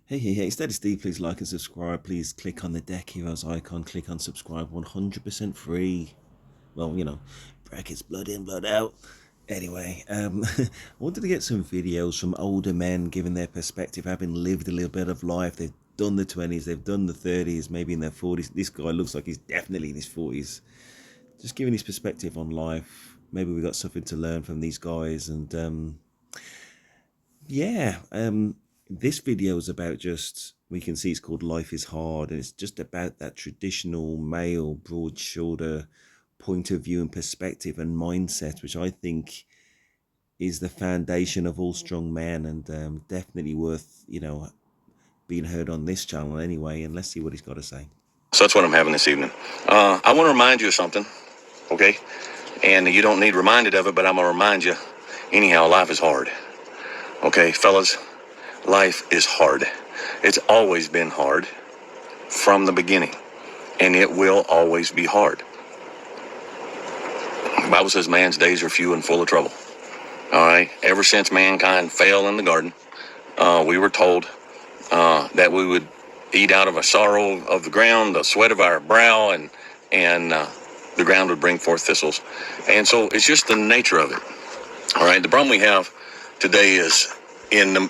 Hey, Steady Steve, please like and subscribe. Please click on the Deck Heroes icon, click on subscribe, 100% free. Well, brackets, blood in, blood out. Anyway, I wanted to get some videos from older men giving their perspective, having lived a little bit of life. They've done the 20s, they've done the 30s, maybe in their 40s. This guy looks like he's definitely in his 40s. Just giving his perspective on life. Maybe we got something to learn from these guys. And yeah, this video is about just, we can see it's called Life is Hard, and it's just about that traditional male broad shoulder point of view and perspective and mindset, which I think is the foundation of all strong men, and definitely worth, being heard on this channel anyway. And let's see what he's got to say. So that's what I'm having this evening. I want to remind you of something, okay? And you don't need reminded of it, but I'm going to remind you. Anyhow, life is hard. Okay, fellas, life is hard. It's always been hard from the beginning, and it will always be hard. The Bible says man's days are few and full of trouble. All right, ever since mankind fell in the garden, we were told that we would eat out of a sorrow of the ground, the sweat of our brow, and the ground would bring forth thistles. And so it's just the nature of it. All right, the problem we have today is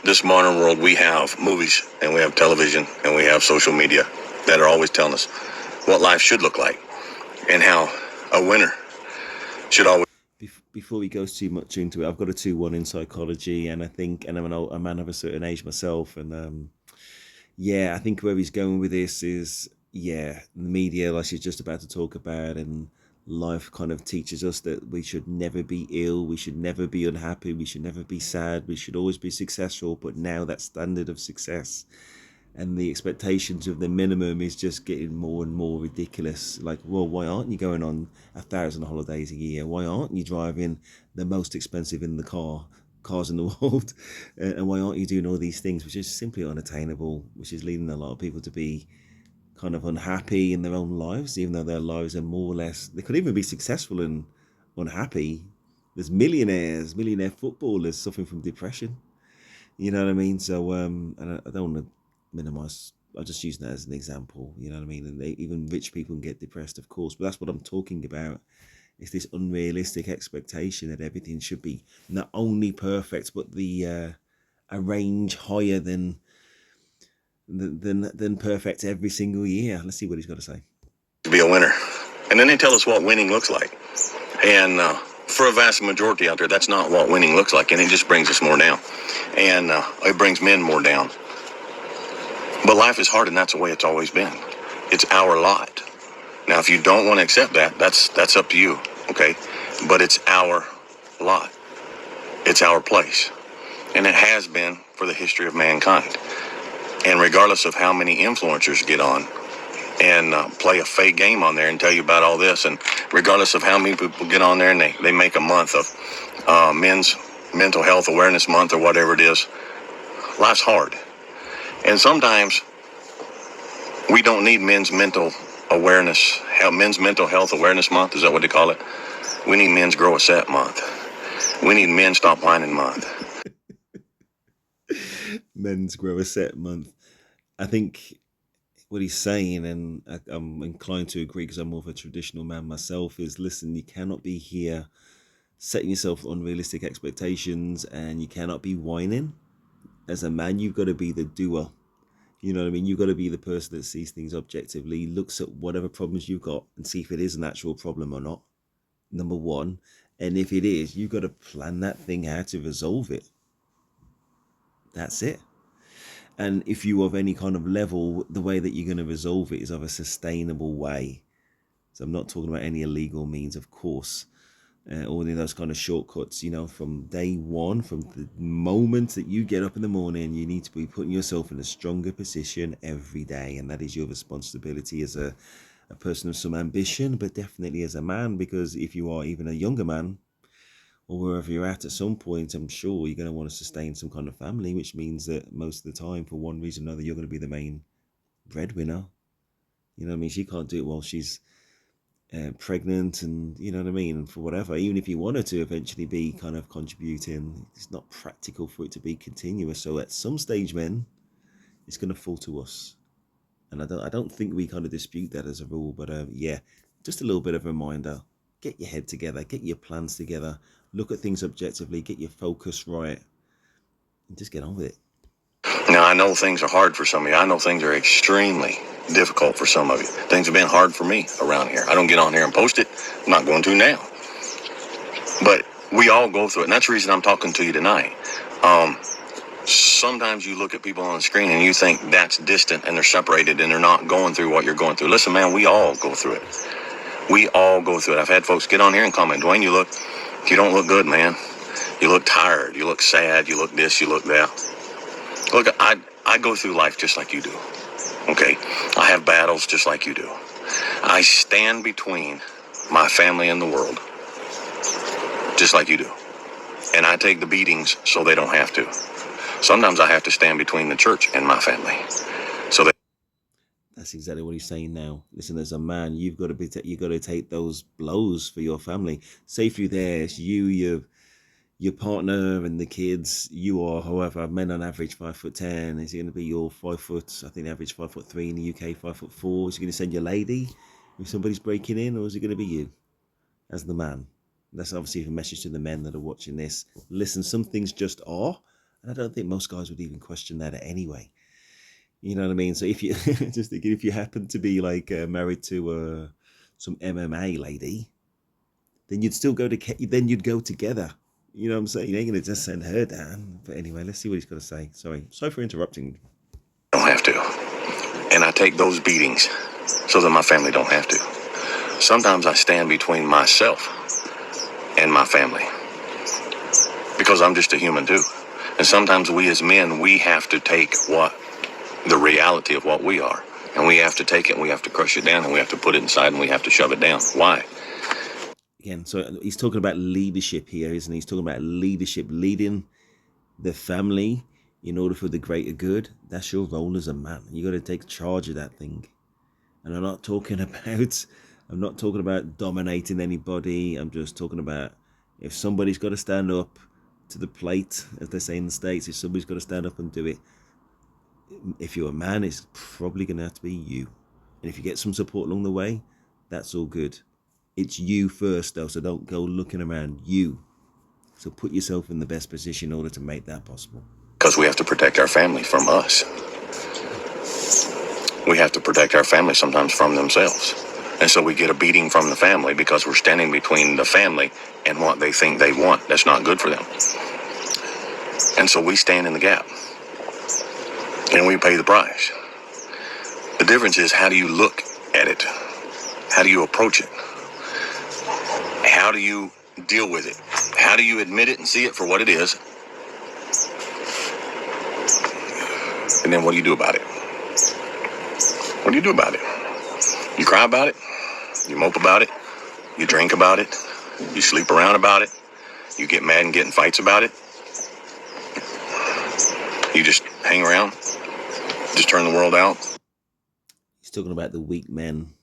this modern world, we have movies and we have television and we have social media that are always telling us what life should look like and how a winner should always. Before he goes too much into it, I've got a 2-1 in psychology, and I think, and I'm a man of a certain age myself, and yeah, I think where he's going with this is, yeah, the media, like she's just about to talk about, and life kind of teaches us that we should never be ill, we should never be unhappy, we should never be sad, we should always be successful. But now that standard of success and the expectations of the minimum is just getting more and more ridiculous. Like, well, why aren't you going on 1,000 holidays a year? Why aren't you driving the most expensive in the cars in the world? And why aren't you doing all these things, which is simply unattainable, which is leading a lot of people to be kind of unhappy in their own lives, even though their lives are more or less, they could even be successful and unhappy. There's millionaire footballers suffering from depression. You know what I mean? So, and I don't want to minimize. I just use that as an example. You know what I mean? And even rich people can get depressed, of course. But that's what I'm talking about. It's this unrealistic expectation that everything should be not only perfect, but the a range higher than perfect every single year. Let's see what he's got to say. To be a winner, and then they tell us what winning looks like, and for a vast majority out there, that's not what winning looks like, and it just brings us more down, and it brings men more down. But life is hard, and that's the way it's always been. It's our lot. Now, if you don't want to accept that, that's up to you, okay? But it's our lot. It's our place, and it has been for the history of mankind. And regardless of how many influencers get on and play a fake game on there and tell you about all this, and regardless of how many people get on there and they make a month of men's mental health awareness month or whatever it is, life's hard. And sometimes we don't need men's mental health awareness month. Is that what they call it? We need men's grow a set month. We need men stop whining month. Men's grow a set month. I think what he's saying, and I'm inclined to agree because I'm more of a traditional man myself, is listen, you cannot be here setting yourself unrealistic expectations, and you cannot be whining. As a man, you've got to be the doer. You know what I mean? You've got to be the person that sees things objectively, looks at whatever problems you've got and see if it is an actual problem or not, number one. And if it is, you've got to plan that thing how to resolve it. That's it. And if you have any kind of level, the way that you're going to resolve it is of a sustainable way. So I'm not talking about any illegal means, of course, or any of those kind of shortcuts. From day one, from the moment that you get up in the morning, you need to be putting yourself in a stronger position every day. And that is your responsibility as a person of some ambition, but definitely as a man, because if you are even a younger man, or wherever you're at some point, I'm sure you're going to want to sustain some kind of family, which means that most of the time, for one reason or another, you're going to be the main breadwinner. You know what I mean? She can't do it while she's pregnant, and you know what I mean? And for whatever, even if you wanted to eventually be kind of contributing, it's not practical for it to be continuous. So at some stage, men, it's going to fall to us. And I don't think we kind of dispute that as a rule, but yeah, just a little bit of a reminder. Get your head together, get your plans together, look at things objectively, get your focus right, and just get on with it. Now, I know things are hard for some of you. I know things are extremely difficult for some of you. Things have been hard for me around here. I don't get on here and post it. I'm not going to now. But we all go through it, and that's the reason I'm talking to you tonight. Sometimes you look at people on the screen and you think that's distant and they're separated and they're not going through what you're going through. Listen, man, we all go through it. We all go through it. I've had folks get on here and comment, Dwayne, you don't look good, man. You look tired. You look sad. You look this. You look that. Look, I go through life just like you do. Okay? I have battles just like you do. I stand between my family and the world just like you do. And I take the beatings so they don't have to. Sometimes I have to stand between the church and my family. So that That's exactly what he's saying now. Listen, as a man, you've got to take those blows for your family. Say if you're there, it's you, your partner, and the kids. You are, however, men on average 5'10". Is it going to be your 5 foot? I think the average 5'3" in the UK, 5'4". Is he going to send your lady if somebody's breaking in, or is it going to be you as the man? That's obviously a message to the men that are watching this. Listen, some things just are. And I don't think most guys would even question that anyway. You know what I mean? So if you just thinking, if you happen to be like married to some MMA lady, then you'd still go you'd go together. You know what I'm saying? You ain't gonna just send her down. But anyway, let's see what he's got to say. Sorry for interrupting. don't have to. And I take those beatings so that my family don't have to. Sometimes I stand between myself and my family because I'm just a human too. And sometimes we as men, we have to take the reality of what we are. And we have to take it and we have to crush it down and we have to put it inside and we have to shove it down. Why? Again, so he's talking about leadership here, isn't he? He's talking about leadership, leading the family in order for the greater good. That's your role as a man. You got to take charge of that thing. And I'm not talking about dominating anybody. I'm just talking about if somebody's got to stand up to the plate, as they say in the States, if somebody's got to stand up and do it, if you're a man, it's probably going to have to be you. And if you get some support along the way, that's all good. It's you first, though, so don't go looking around. You. So put yourself in the best position in order to make that possible. Because we have to protect our family from us. We have to protect our family sometimes from themselves. And so we get a beating from the family because we're standing between the family and what they think they want. That's not good for them. And so we stand in the gap. And we pay the price. The difference is, how do you look at it? How do you approach it? How do you deal with it? How do you admit it and see it for what it is? And then what do you do about it? What do you do about it? You cry about it? You mope about it? You drink about it? You sleep around about it? You get mad and get in fights about it? You just hang around? Just turn the world out? He's talking about the weak men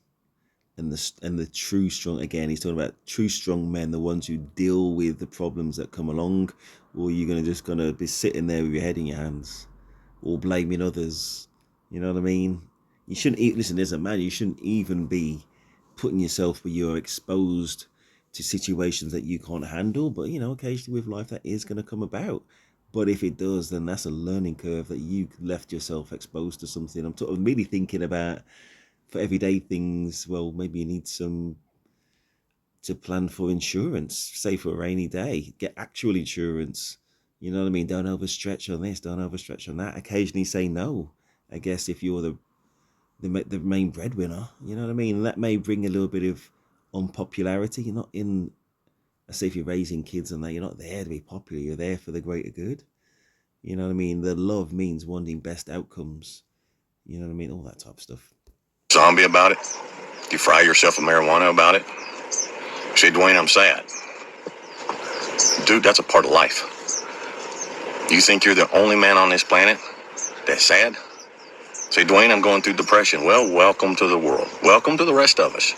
and the true strong. Again, he's talking about true strong men, the ones who deal with the problems that come along. Or you're just gonna be sitting there with your head in your hands, or blaming others. You know what I mean? You shouldn't listen, as a man, you shouldn't even be putting yourself where you're exposed to situations that you can't handle. But occasionally with life that is going to come about. But if it does, then that's a learning curve that you left yourself exposed to something. I'm really thinking about, for everyday things, well, maybe you need to plan for insurance, say for a rainy day, get actual insurance. You know what I mean? Don't overstretch on this, don't overstretch on that. Occasionally say no, I guess, if you're the main breadwinner. You know what I mean? That may bring a little bit of unpopularity. You're not in, let's say if you're raising kids and that, you're not there to be popular, you're there for the greater good. You know what I mean? The love means wanting best outcomes. You know what I mean? All that type of stuff. Zombie about it? You fry yourself with marijuana about it? Say, Dwayne, I'm sad. Dude, that's a part of life. You think you're the only man on this planet that's sad? Say, Dwayne, I'm going through depression. Well, welcome to the world. Welcome to the rest of us.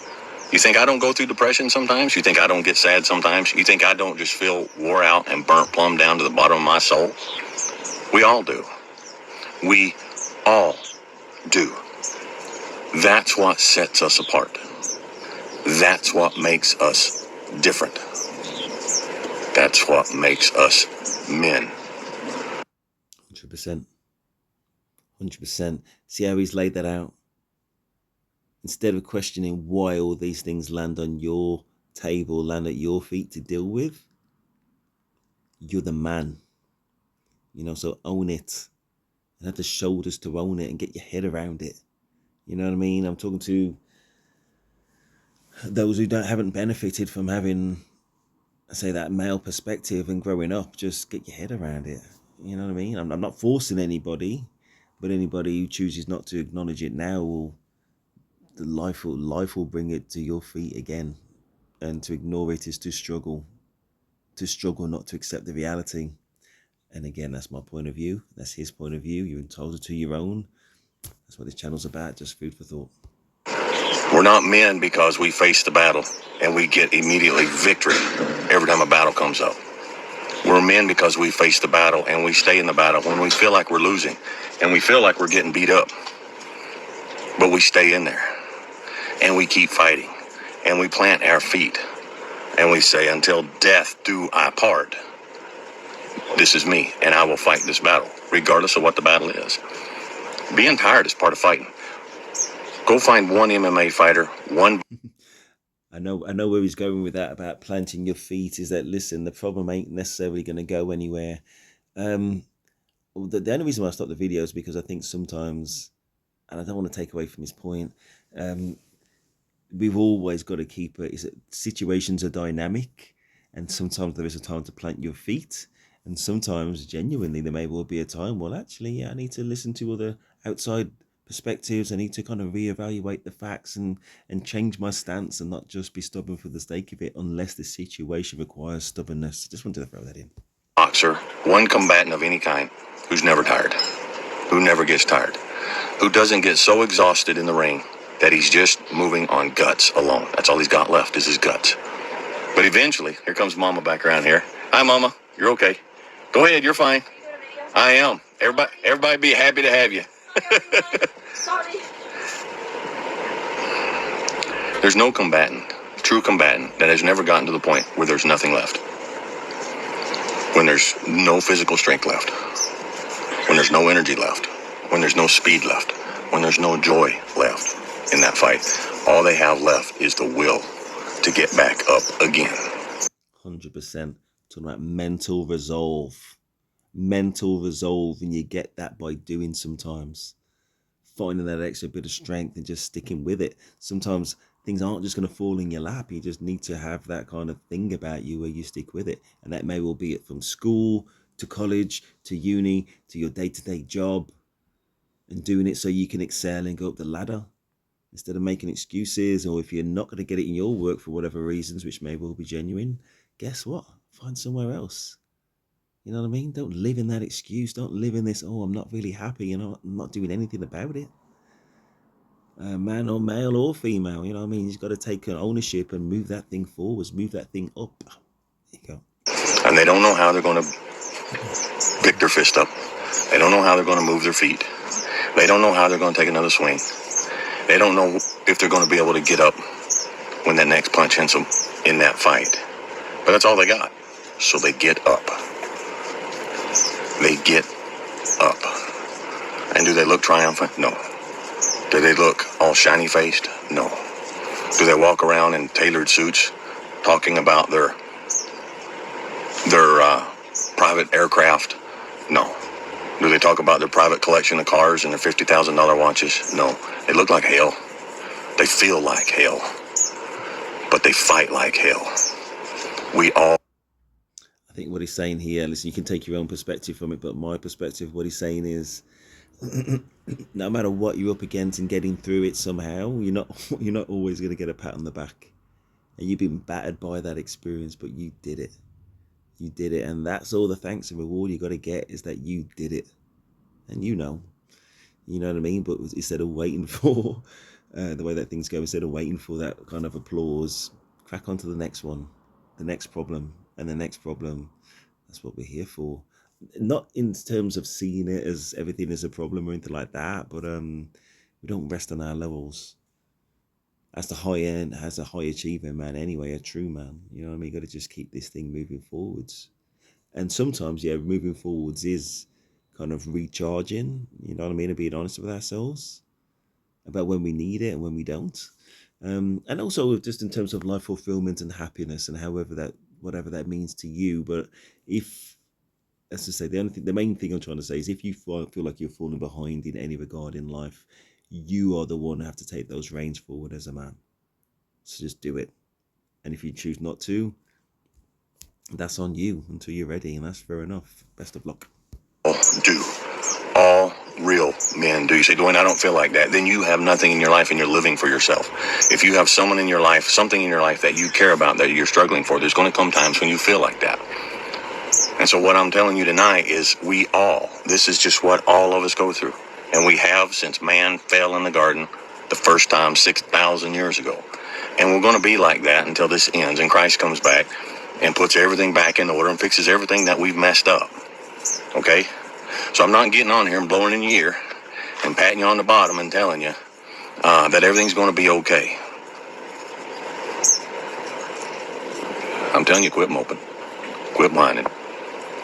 You think I don't go through depression sometimes? You think I don't get sad sometimes? You think I don't just feel wore out and burnt plumb down to the bottom of my soul? We all do. We all do. That's what sets us apart. That's what makes us different. That's what makes us men. 100%. 100%. See how he's laid that out? Instead of questioning why all these things land on your table, land at your feet to deal with, you're the man. So own it. And have the shoulders to own it and get your head around it. You know what I mean? I'm talking to those who haven't benefited from having, say, that male perspective and growing up. Just get your head around it. You know what I mean? I'm not forcing anybody, but anybody who chooses not to acknowledge it now life will bring it to your feet again. And to ignore it is to struggle not to accept the reality. And again, that's my point of view. That's his point of view. You're entitled to your own. That's what this channel's about. Just food for thought. We're not men because we face the battle and we get immediately victory every time a battle comes up. We're men because we face the battle and we stay in the battle when we feel like we're losing and we feel like we're getting beat up. But we stay in there and we keep fighting and we plant our feet and we say, until death do I part. This is me and I will fight this battle regardless of what the battle is. Being tired is part of fighting. Go find one MMA fighter, one. I know where he's going with that about planting your feet. Is that, listen, the problem ain't necessarily going to go anywhere. The only reason why I stopped the video is because I think sometimes, and I don't want to take away from his point, we've always got to keep it. Is that situations are dynamic, and sometimes there is a time to plant your feet, and sometimes genuinely there may well be a time. Well, actually, yeah, I need to listen to other outside perspectives. I need to kind of reevaluate the facts and change my stance and not just be stubborn for the sake of it unless the situation requires stubbornness. Just wanted to throw that in. Boxer, one combatant of any kind who's never tired, who never gets tired, who doesn't get so exhausted in the ring that he's just moving on guts alone. That's all he's got left is his guts. But eventually, here comes Mama back around here. Hi, Mama. You're okay. Go ahead. You're fine. I am. Everybody be happy to have you. Sorry. There's no true combatant, that has never gotten to the point where there's nothing left. When there's no physical strength left. When there's no energy left. When there's no speed left. When there's no joy left in that fight. All they have left is the will to get back up again. 100%. Talking about mental resolve. Mental resolve, and you get that by doing sometimes. Finding that extra bit of strength and just sticking with it. Sometimes things aren't just going to fall in your lap. You just need to have that kind of thing about you where you stick with it. And that may well be it from school to college to uni to your day-to-day job, and doing it so you can excel and go up the ladder instead of making excuses. Or if you're not going to get it in your work for whatever reasons, which may well be genuine, guess what? Find somewhere else. You know what I mean? Don't live in that excuse. Don't live in this, oh, I'm not really happy, I'm not doing anything about it. Man or male or female, you know what I mean? You've got to take ownership and move that thing forwards, move that thing up. There you go. And they don't know how they're going to pick their fist up. They don't know how they're going to move their feet. They don't know how they're going to take another swing. They don't know if they're going to be able to get up when that next punch hits them in that fight. But that's all they got. So they get up. They get up. And do they look triumphant? No. Do they look all shiny-faced? No. Do they walk around in tailored suits talking about their private aircraft? No. Do they talk about their private collection of cars and their $50,000 watches? No. They look like hell. They feel like hell. But they fight like hell. We all... I think what he's saying here, listen, you can take your own perspective from it, but my perspective, what he's saying is, no matter what you're up against and getting through it somehow, you're not always going to get a pat on the back. And you've been battered by that experience, but you did it. You did it, and that's all the thanks and reward you got to get, is that you did it. And you know what I mean? But instead of waiting for the way that things go, instead of waiting for that kind of applause, crack on to the next one, the next problem, and the next problem. That's what we're here for. not in terms of seeing it as everything is a problem or anything like that, but we don't rest on our levels. As the high end, as a high achiever man, anyway, a true man, you know what I mean? You got to just keep this thing moving forwards. And sometimes, yeah, moving forwards is kind of recharging, you know what I mean, and being honest with ourselves about when we need it and when we don't. And also just in terms of life fulfillment and happiness and however that, whatever that means to you. But if, as I say, the main thing I'm trying to say is if you feel like you're falling behind in any regard in life, you are the one who have to take those reins forward as a man. So just do it. And if you choose not to, that's on you until you're ready, and that's fair enough. Best of luck. Do. All real men do. You say, Dwayne, I don't feel like that. Then you have nothing in your life and you're living for yourself. If you have someone in your life, something in your life that you care about, that you're struggling for, there's going to come times when you feel like that. And so what I'm telling you tonight is this is just what all of us go through. And we have since man fell in the garden the first time 6,000 years ago. And we're going to be like that until this ends and Christ comes back and puts everything back in order and fixes everything that we've messed up. Okay? So I'm not getting on here and blowing in your ear and patting you on the bottom and telling you that everything's going to be okay. I'm telling you, quit moping. Quit whining.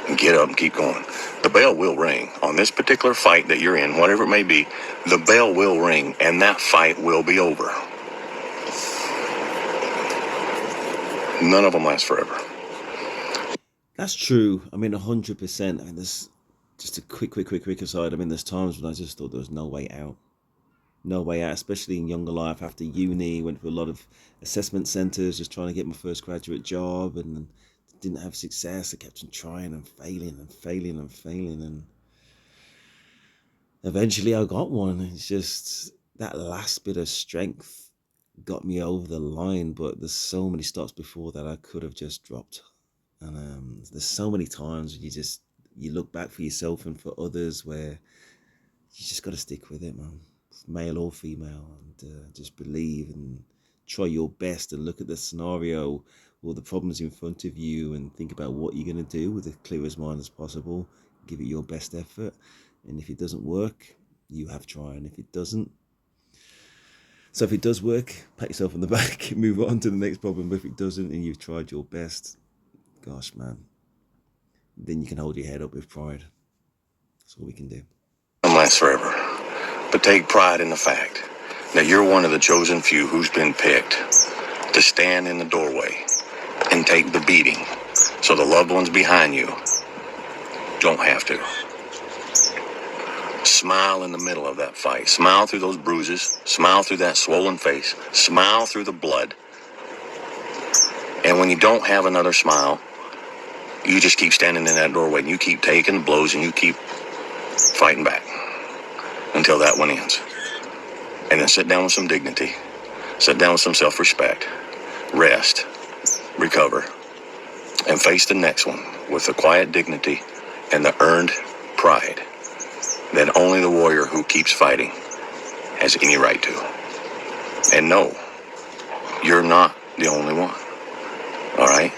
And get up and keep going. The bell will ring. On this particular fight that you're in, whatever it may be, the bell will ring and that fight will be over. None of them last forever. That's true. I mean, 100%. I mean, there's just a quick aside. I mean, there's times when I just thought there was no way out. No way out, especially in younger life after uni. Went to a lot of assessment centres just trying to get my first graduate job and didn't have success. I kept on trying and failing and failing and failing. And eventually I got one. It's just that last bit of strength got me over the line. But there's so many stops before that I could have just dropped. And there's so many times you look back for yourself and for others where you just got to stick with it, man, male or female, and just believe and try your best and look at the scenario or the problems in front of you and think about what you're going to do with the clearest mind as possible. Give it your best effort, and if it doesn't work, you have tried. And if it doesn't, so if it does work, pat yourself on the back, move on to the next problem. But if it doesn't and you've tried your best, gosh, man, then you can hold your head up with pride. That's all we can do. Don't last forever. But take pride in the fact that you're one of the chosen few who's been picked to stand in the doorway and take the beating so the loved ones behind you don't have to. Smile in the middle of that fight. Smile through those bruises. Smile through that swollen face. Smile through the blood. And when you don't have another smile, you just keep standing in that doorway and you keep taking the blows and you keep fighting back until that one ends. And then sit down with some dignity. Sit down with some self-respect. Rest. Recover. And face the next one with the quiet dignity and the earned pride that only the warrior who keeps fighting has any right to. And no, you're not the only one. All right?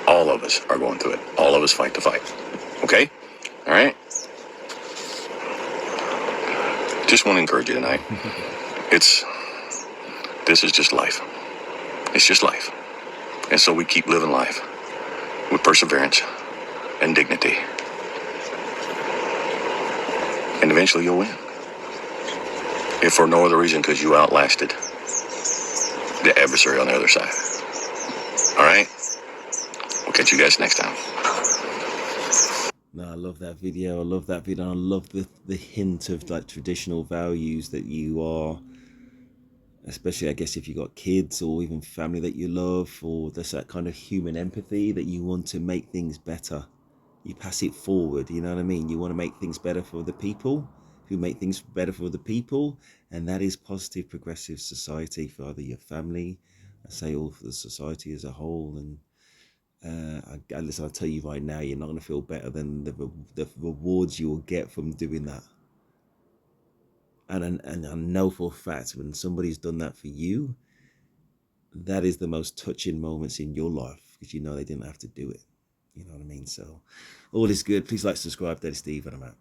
All of us are going through it. All of us fight the fight. Okay? All right? Just want to encourage you tonight. This is just life. It's just life. And so we keep living life with perseverance and dignity. And eventually you'll win. If for no other reason because you outlasted the adversary on the other side. All right? We'll catch you guys next time. No, I love that video. I love that video. I love the hint of like traditional values that you are, especially I guess if you got kids or even family that you love, or there's that kind of human empathy that you want to make things better. You pass it forward, you know what I mean? You want to make things better for the people who make things better for the people, and that is positive, progressive society for either your family, I say, or for the society as a whole. And listen, I'll tell you right now, you're not going to feel better than the rewards you will get from doing that. And I know for a fact when somebody's done that for you, that is the most touching moments in your life because you know they didn't have to do it. You know what I mean? So all is good. Please like, subscribe. Daddy Steve, and I'm out.